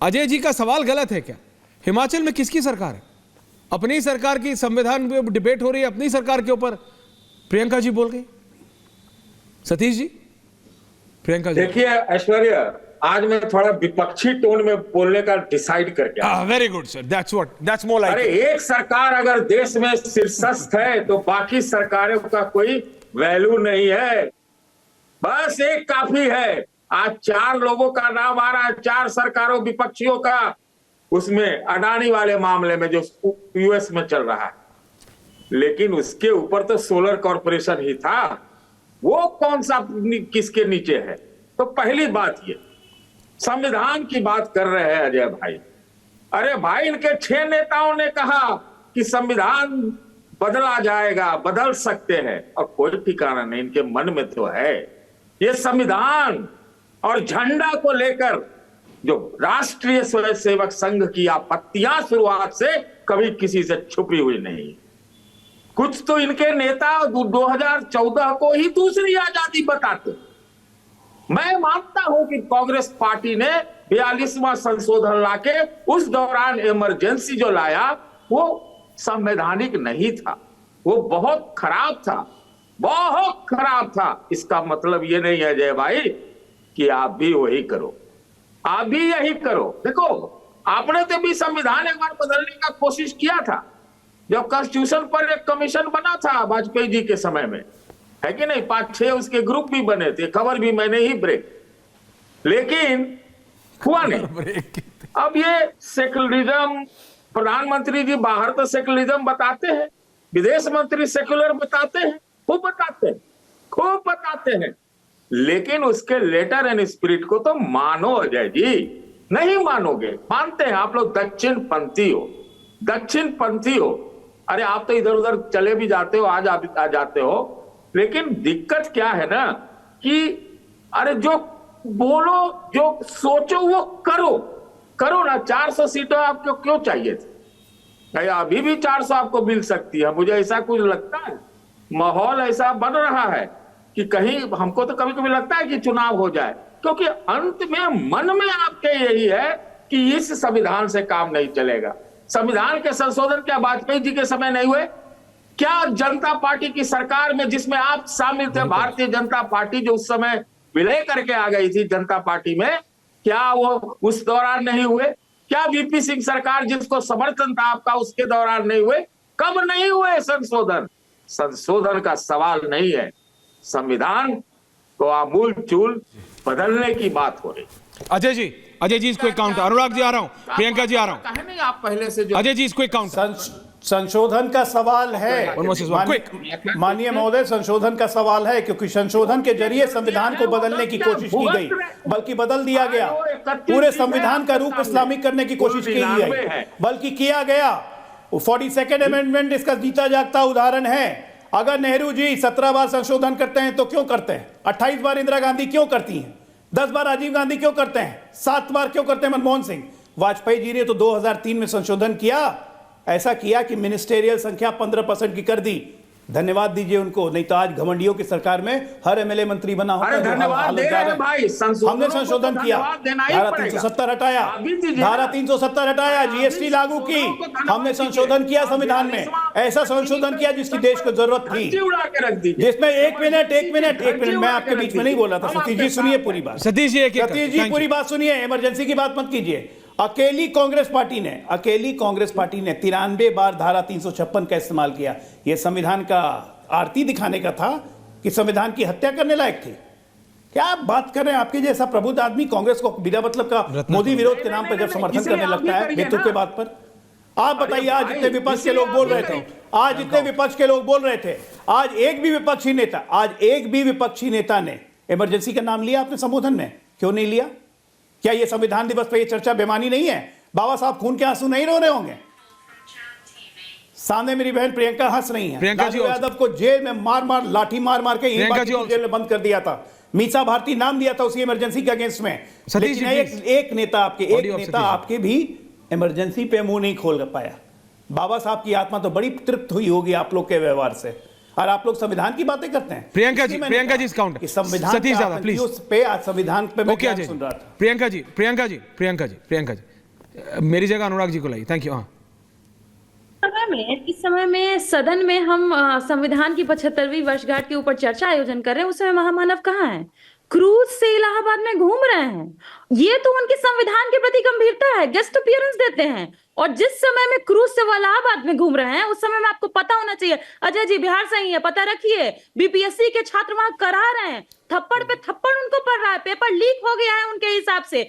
अजय जी का सवाल गलत है क्या? हिमाचल में किसकी सरकार है? अपनी सरकार की संविधान पे डिबेट हो रही है, अपनी सरकार के ऊपर प्रियंका जी बोल गई। सतीश जी, प्रियंका जी। देखिए ऐश्वर्या, आज मैं थोड़ा विपक्षी टोन में बोलने का डिसाइड करके आया। Very good sir, that's more like. अरे एक सरकार अगर देश में शीर्षस्थ है तो बाकी सरकारों का कोई वैल्यू नहीं है। बस एक काफी है। आज 4 लोगों का नाम आ रहा है, 4 सरकारों विपक्षियों का, उसमें अडानी वाले मामले में जो यूएस में चल रहा है, लेकिन उसके ऊपर तो सोलर कॉर्पोरेशन ही था। वो कौन सा किसके नीचे है? तो पहली बात ये, संविधान की बात कर रहे हैं अजय भाई। अरे भाई, इनके 6 नेताओं ने कहा कि संविधान बदला जाएगा, बदल सकते हैं, और कोई ठिकाना नहीं, इनके मन में तो है। ये संविधान और झंडा को लेकर जो राष्ट्रीय स्वयंसेवक संघ की आपत्तियां शुरुआत से कभी किसी से छुपी हुई नहीं। कुछ तो इनके नेता 2014 को ही दूसरी आजादी बताते। मैं मानता हूं कि कांग्रेस पार्टी ने 42वां संशोधन लाके उस दौरान इमरजेंसी जो लाया वो संवैधानिक नहीं था, वो बहुत खराब था, बहुत खराब था। इसका मतलब ये नहीं है जय भाई कि आप भी वही करो, आप भी यही करो। देखो, आपने तो भी संविधान एक बार बदलने का कोशिश किया था, जब कॉन्स्टिट्यूशन पर एक कमीशन बना था वाजपेयी जी के समय में, है कि नहीं? 5-6 उसके ग्रुप भी बने थे, खबर भी मैंने ही ब्रेक, लेकिन हुआ नहीं। अब ये सेकुलरिज्म, प्रधानमंत्री जी बाहर तो सेकुलरिज्म बताते हैं, विदेश मंत्री सेकुलर बताते हैं, खूब बताते हैं, खूब बताते हैं, लेकिन उसके लेटर एंड स्पिरिट को तो मानो अजय जी। नहीं मानोगे? मानते हैं आप लोग दक्षिण पंथी हो, दक्षिण पंथी हो। अरे आप तो इधर उधर चले भी जाते हो, आ जाते हो, लेकिन दिक्कत क्या है ना कि अरे जो बोलो, जो सोचो वो करो, करो ना। 400 सीटें आपको क्यों चाहिए थी? अभी भी 400 आपको मिल सकती है, मुझे ऐसा कुछ लगता है। माहौल ऐसा बन रहा है कि कहीं हमको तो कभी कभी लगता है कि चुनाव हो जाए, क्योंकि अंत में मन में आपके यही है कि इस संविधान से काम नहीं चलेगा। संविधान के संशोधन क्या वाजपेयी जी के समय नहीं हुए? क्या जनता पार्टी की सरकार में, जिसमें आप शामिल थे, भारतीय जनता पार्टी जो उस समय विलय करके आ गई थी जनता पार्टी में, क्या वो उस दौरान नहीं हुए? क्या वीपी सिंह सरकार जिसको समर्थन था आपका, उसके दौरान नहीं हुए? कब नहीं हुए संशोधन? संशोधन का सवाल नहीं है, संविधान को आमूल चूल बदलने की बात हो रही। अजय जी इसको एक काउंटर। अनुराग जी आ रहा हूं, प्रियंका जी आ रहा हूं। नहीं, आप पहले से जो अजय जी इसको एक काउंटर। संशोधन का सवाल है माननीय महोदय, संशोधन का सवाल है, क्योंकि संशोधन के जरिए संविधान को बदलने की कोशिश की गई, बल्कि बदल दिया गया। पूरे संविधान का रूप इस्लामिक करने की कोशिश की गई, बल्कि किया गया। 42nd अमेंडमेंट इसका जीता जागता उदाहरण है। अगर नेहरू जी 17 बार संशोधन करते हैं तो क्यों करते हैं? 28 बार इंदिरा गांधी क्यों करती हैं? 10 बार राजीव गांधी क्यों करते हैं? 7 बार क्यों करते हैं मनमोहन सिंह? वाजपेयी जी ने तो 2003 में संशोधन किया, ऐसा किया कि मिनिस्टेरियल संख्या 15% की कर दी। धन्यवाद दीजिए उनको, नहीं तो आज घमंडियों की सरकार में हर एमएलए मंत्री बना होता है। धन्यवाद दे रहे हैं भाई, हमने संशोधन किया, धारा 370 हटाया, धारा 370 हटाया, जीएसटी लागू की, हमने संशोधन किया संविधान में, ऐसा संशोधन किया जिसकी देश को जरूरत थी, जिसमें एक मिनट मैं आपके बीच में नहीं बोला था। सतीश जी सुनिए पूरी बात, सतीश जी पूरी बात सुनिए, इमरजेंसी की बात मत कीजिए। अकेली कांग्रेस पार्टी ने 93 बार धारा 356 का इस्तेमाल किया। यह संविधान का आरती दिखाने का था कि संविधान की हत्या करने लायक थी? क्या आप बात कर रहे हैं? आपके जैसा प्रबुद्ध आदमी कांग्रेस को बिना मतलब का मोदी विरोध के नाम पर जब समर्थन करने लगता है हेतु के बात पर, आप बताइए। आज जितने विपक्ष के लोग बोल रहे थे, आज एक भी विपक्षी नेता ने इमरजेंसी का नाम लिया अपने संबोधन में? क्यों नहीं लिया? क्या ये संविधान दिवस पर ये चर्चा बेमानी नहीं है? बाबा साहब खून के आंसू नहीं रो रहे होंगे? सामने मेरी बहन प्रियंका हंस रही है। लालू यादव को जेल में लाठी मार के जेल में बंद कर दिया था। मीसा भारती नाम दिया था उसी इमरजेंसी के अगेंस्ट में। लेकिन एक नेता आपके भी इमरजेंसी पे मुंह नहीं खोल पाया। बाबा साहब की आत्मा तो बड़ी तृप्त हुई होगी आप लोग के व्यवहार से। और आप लोग संविधान की बातें करते हैं। प्रियंका इसलिए जी, मैंने प्रियंका कहा जी इस काउंटर कि संविधान सतीश पे दादा आप प्लीज उस पे आज संविधान पे मैं ओके क्या अजय सुन जी, रहा था। प्रियंका जी मेरी जगह अनुराग जी को लाइए। Thank you. हाँ इस समय में सदन में हम संविधान की 75वीं वर्षगांठ के ऊपर चर्चा आयोजन कर रहे हैं। उस समय महामानव कहाँ है? क्रूज से इलाहाबाद में घूम रहे हैं। ये तो उनके संविधान के प्रति गंभीरता है, गेस्ट अपीयरेंस देते हैं। और जिस समय में क्रूज से वो इलाहाबाद में घूम रहे हैं, उस समय में आपको पता होना चाहिए, अजय जी बिहार से ही है, पता रखिए, बीपीएससी के छात्र वहां करा रहे हैं, थप्पड़ पे थप्पड़ उनको पड़ रहा है, पेपर लीक हो गया है उनके हिसाब से।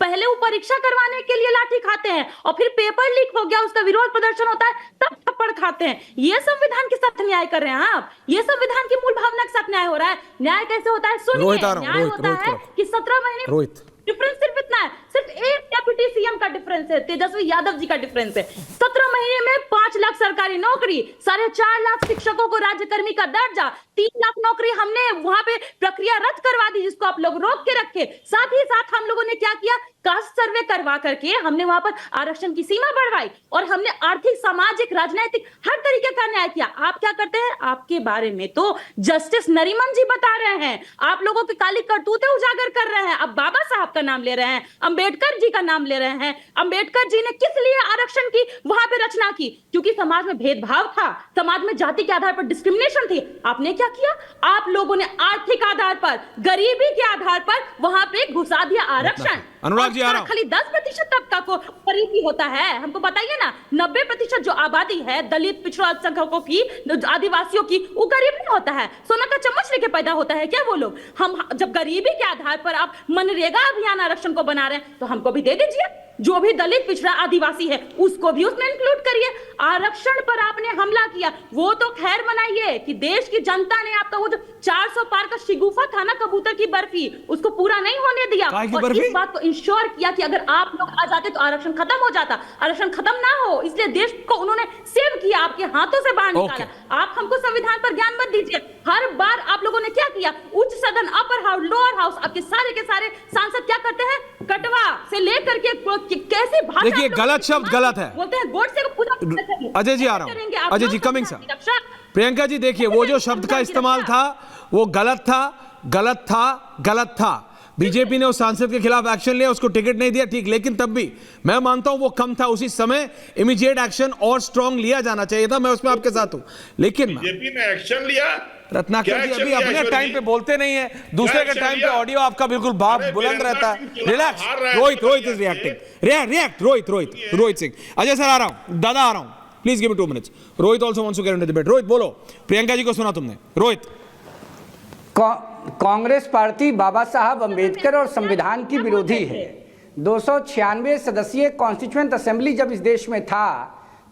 पहले वो परीक्षा करवाने के लिए लाठी खाते हैं और फिर पेपर लीक हो गया, उसका विरोध प्रदर्शन होता है, तब थप्पड़ खाते हैं। ये संविधान के साथ न्याय कर रहे हैं आप? ये संविधान की मूल भावना के साथ न्याय हो रहा है? न्याय कैसे होता है? सुनिए, न्याय होता है कि 17 महीने डिफरेंस सिर्फ इतना है, सिर्फ एक डेप्यूटी सीएम का डिफरेंस है, तेजस्वी यादव जी का डिफरेंस है। 17 महीने में 5 लाख सरकारी नौकरी, 4.5 लाख शिक्षकों को राज्यकर्मी का दर्जा, 3 लाख नौकरी हमने वहां पे प्रक्रिया रद्द करवा दी, जिसको आप लोग रोक के रखे। साथ ही साथ हम लोगों ने क्या किया, कास्ट सर्वे करवा करके हमने वहां पर आरक्षण की सीमा बढ़वाई और हमने आर्थिक, सामाजिक, राजनीतिक हर तरीके का न्याय किया। आप क्या करते हैं? आपके बारे में तो जस्टिस नरीमन जी बता रहे हैं, आप लोगों की काली करतूतें उजागर कर रहे हैं। अब बाबा साहब का नाम ले रहे हैं, अंबेडकर जी का नाम ले रहे हैं। अंबेडकर जी ने किस लिए आरक्षण की वहां पे रचना की? क्योंकि समाज में भेदभाव था, समाज में जाति के आधार पर डिस्क्रिमिनेशन थी। आपने क्या किया? आप लोगों ने आर्थिक आधार पर, गरीबी के आधार पर वहां पे घुसा दिया आरक्षण। अनुराग जी आ रहा हूं। खाली 10% तबका को गरीबी होता है, हमको बताइए ना। 90% जो आबादी है दलित, पिछड़ा अल्पसंख्यकों की, आदिवासियों की, वो गरीब नहीं होता है, सोना का चम्मच लेके पैदा होता है क्या वो लोग? हम जब गरीबी के आधार पर आप मनरेगा अभियान आरक्षण को बना रहे हैं, तो हमको भी दे दीजिए। जो भी दलित, पिछड़ा, आदिवासी है उसको भी उसमें इंक्लूड करिए। आरक्षण पर आपने हमला किया, वो तो खैर मनाइए कि देश की जनता ने आपका वो जो 400 पार का शिगुफा था ना, कबूतर की बर्फी, उसको पूरा नहीं होने दिया और इस बात को इंश्योर किया कि अगर आप लोग आ जाते तो आरक्षण खत्म हो जाता। आरक्षण खत्म ना हो इसलिए देश को उन्होंने सेव किया, आपके हाथों से बाहर निकाला। आप हमको संविधान पर ज्ञान मत दीजिए। हर बार आप लोगों ने क्या किया, उच्च सदन, अपर हाउस, लोअर हाउस, आपके सारे के सारे सांसद क्या करते हैं, कटवा से लेकर के कैसे भाषा, देखिए गलत शब्द गलत है, बोलते हैं गोडसे को पूजा। अजय जी आ रहा हूं, अजय जी कमिंग सर। प्रियंका जी देखिए, वो जो शब्द का इस्तेमाल था वो गलत था। बीजेपी ने उस सांसद के खिलाफ एक्शन लिया, उसको टिकट नहीं दिया, ठीक, लेकिन तब भी मैं मानता हूं वो कम था। उसी समय इमीडिएट एक्शन और स्ट्रांग लिया जाना चाहिए था, मैं उसमें आपके साथ हूं। लेकिन बीजेपी ने एक्शन लिया। रत्नाकर जी अभी अपने टाइम पे बोलते नहीं है, दूसरे के टाइम पे ऑडियो आपका बिल्कुल बाप बुलंद रहता है। Relax, Rohit is reacting. Rohit Singh. Ajay sir आ रहा हूं, दादा आ रहा हूं, please give me 2 minutes. Rohit also wants to get into the debate. Rohit बोलो, प्रियंका जी को सुना तुमने। रोहित, कांग्रेस पार्टी बाबा साहब अंबेडकर और संविधान की विरोधी है। 296 सदस्यीय कॉन्स्टिट्यूएंट असेंबली जब इस देश में था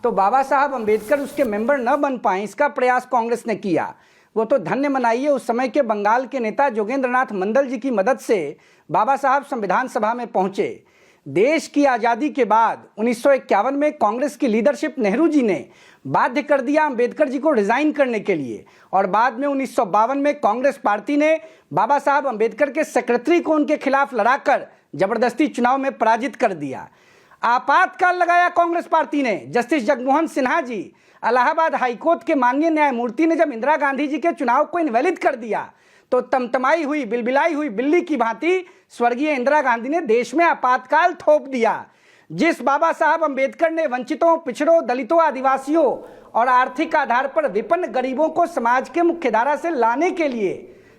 तो बाबा साहब अंबेडकर उसके मेंबर न बन पाए, इसका प्रयास कांग्रेस ने किया। वो तो धन्य मनाइए, उस समय के बंगाल के नेता जोगेंद्रनाथ मंडल जी की मदद से बाबा साहब संविधान सभा में पहुंचे। देश की आज़ादी के बाद 1951 में कांग्रेस की लीडरशिप नेहरू जी ने बाध्य कर दिया अंबेडकर जी को रिजाइन करने के लिए, और बाद में 1952 में कांग्रेस पार्टी ने बाबा साहब अंबेडकर के सेक्रेटरी को उनके खिलाफ लड़ाकर जबरदस्ती चुनाव में पराजित कर दिया। आपातकाल लगाया कांग्रेस पार्टी ने। जस्टिस जगमोहन सिन्हा जी, इलाहाबाद हाईकोर्ट के माननीय न्यायमूर्ति ने जब इंदिरा गांधी जी के चुनाव को इनवैलिड कर दिया तो तमतमाई हुई, बिलबिलाई हुई बिल्ली की भांति स्वर्गीय इंदिरा गांधी ने देश में आपातकाल थोप दिया। जिस बाबा साहब अंबेडकर ने वंचितों, पिछड़ों, दलितों, आदिवासियों और आर्थिक आधार पर विपन्न गरीबों को समाज के मुख्यधारा से लाने के लिए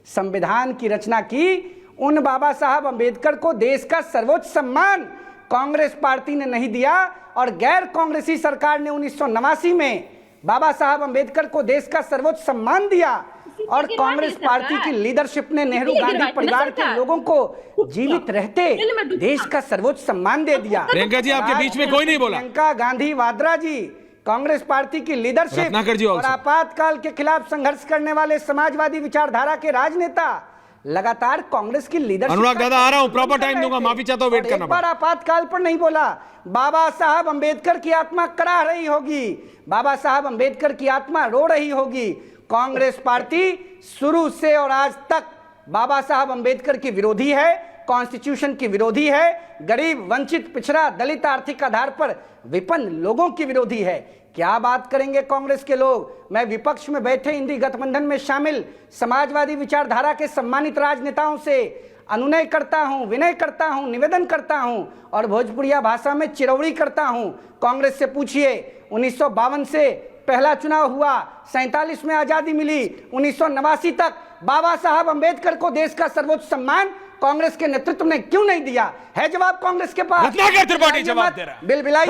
संविधान की रचना की, उन बाबा साहब अंबेडकर को देश का सर्वोच्च सम्मान कांग्रेस पार्टी ने नहीं दिया, और गैर कांग्रेसी सरकार ने 1989 में बाबा साहब अंबेडकर को देश का सर्वोच्च सम्मान दिया, और कांग्रेस पार्टी की लीडरशिप ने नेहरू गांधी परिवार के लोगों को जीवित रहते देश का सर्वोच्च सम्मान दे दिया। प्रियंका जी आपके बीच में कोई नहीं बोला। प्रियंका गांधी वाड्रा जी, कांग्रेस पार्टी की लीडरशिप और आपातकाल के खिलाफ संघर्ष करने वाले समाजवादी विचारधारा के राजनेता लगातार कांग्रेस की लीडरशिप। अनुराग दादा आ रहा हूं, प्रॉपर टाइम दूंगा, माफी चाहता हूं, वेट करना पड़ा। आपातकाल पर नहीं बोला। बाबा साहब अंबेडकर की आत्मा कराह रही होगी, बाबा साहब अंबेडकर की आत्मा रो रही होगी। कांग्रेस पार्टी शुरू से और आज तक बाबा साहब अंबेडकर की विरोधी है, कॉन्स्टिट्यूशन की विरोधी है, गरीब, वंचित, पिछड़ा, दलित, आर्थिक आधार पर विपन्न लोगों की विरोधी है। क्या बात करेंगे कांग्रेस के लोग। मैं विपक्ष में बैठे इंडी गठबंधन में शामिल समाजवादी विचारधारा के सम्मानित राजनेताओं से अनुनय करता हूं, विनय करता हूं, निवेदन करता हूं और भोजपुरिया भाषा में चिरौड़ी करता हूं। कांग्रेस से पूछिए 1952 से पहला चुनाव हुआ, 47 में आजादी मिली, 1989 तक बाबा साहब अंबेडकर को देश का सर्वोच्च सम्मान कांग्रेस के नेतृत्व ने क्यों नहीं दिया? है जवाब कांग्रेस के पास? रत्नाकर त्रिपाठी जवाब दे रहा है। बिल बिलाई